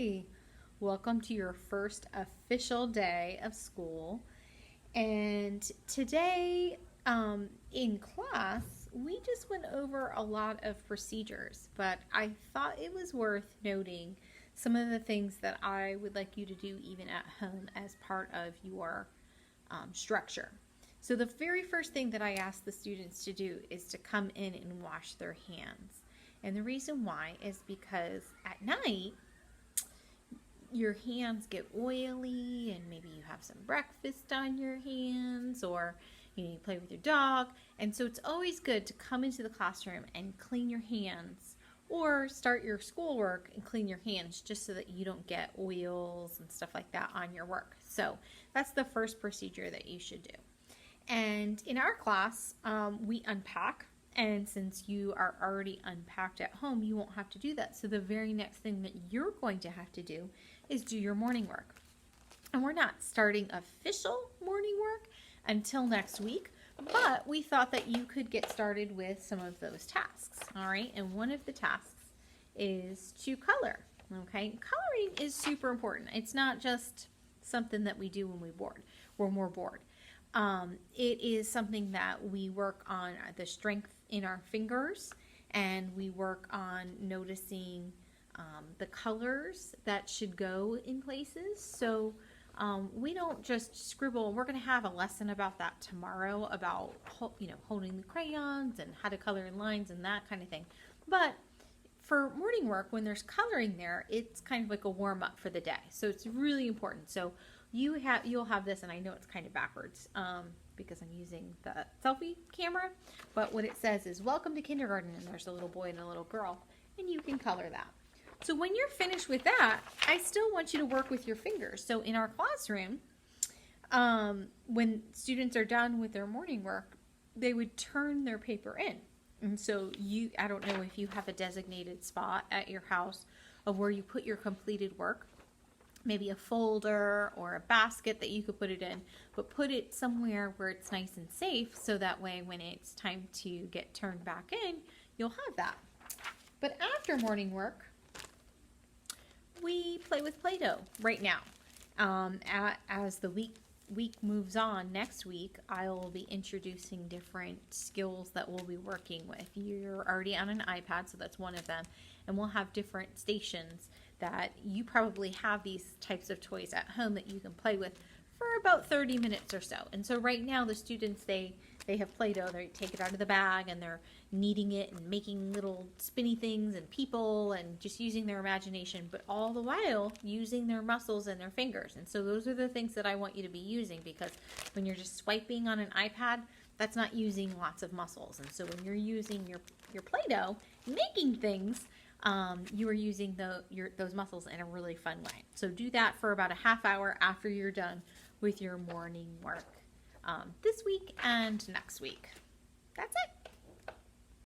Hey, welcome to your first official day of school. And today, in class, we just went over a lot of procedures, but I thought it was worth noting some of the things that I would like you to do even at home as part of your structure. So, the very first thing that I ask the students to do is to come in and wash their hands. And the reason why is because at night, your hands get oily and maybe you have some breakfast on your hands or you play with your dog. And so it's always good to come into the classroom and clean your hands or start your schoolwork and clean your hands just so that you don't get oils and stuff like that on your work. So that's the first procedure that you should do. And in our class, we unpack. And since you are already unpacked at home, you won't have to do that. So the very next thing that you're going to have to do is do your morning work. And we're not starting official morning work until next week, but we thought that you could get started with some of those tasks. All right. And one of the tasks is to color. Okay. Coloring is super important. It's not just something that we do when we're more bored. It is something that we work on the strength in our fingers, and we work on noticing the colors that should go in places. So we don't just scribble. We're going to have a lesson about that tomorrow about holding the crayons and how to color in lines and that kind of thing. But for morning work, when there's coloring there, it's kind of like a warm up for the day. So it's really important. So you'll have this, and I know it's kind of backwards because I'm using the selfie camera, but what it says is welcome to kindergarten, and there's a little boy and a little girl, and you can color that. So when you're finished with that, I still want you to work with your fingers. So in our classroom, when students are done with their morning work, they would turn their paper in. And so I don't know if you have a designated spot at your house of where you put your completed work, maybe a folder or a basket that you could put it in, but put it somewhere where it's nice and safe so that way when it's time to get turned back in, you'll have that. But after morning work, we play with Play-Doh right now. As the week moves on, next week I'll be introducing different skills that we'll be working with. You're already on an iPad, so that's one of them, and we'll have different stations that you probably have these types of toys at home that you can play with for about 30 minutes or so. And so right now the students, they have Play-Doh. They take it out of the bag and they're kneading it and making little spinny things and people and just using their imagination, but all the while using their muscles and their fingers. And so those are the things that I want you to be using, because when you're just swiping on an iPad, that's not using lots of muscles. And so when you're using your Play-Doh, making things, you are using those muscles in a really fun way. So do that for about a half hour after you're done with your morning work this week and next week. That's it.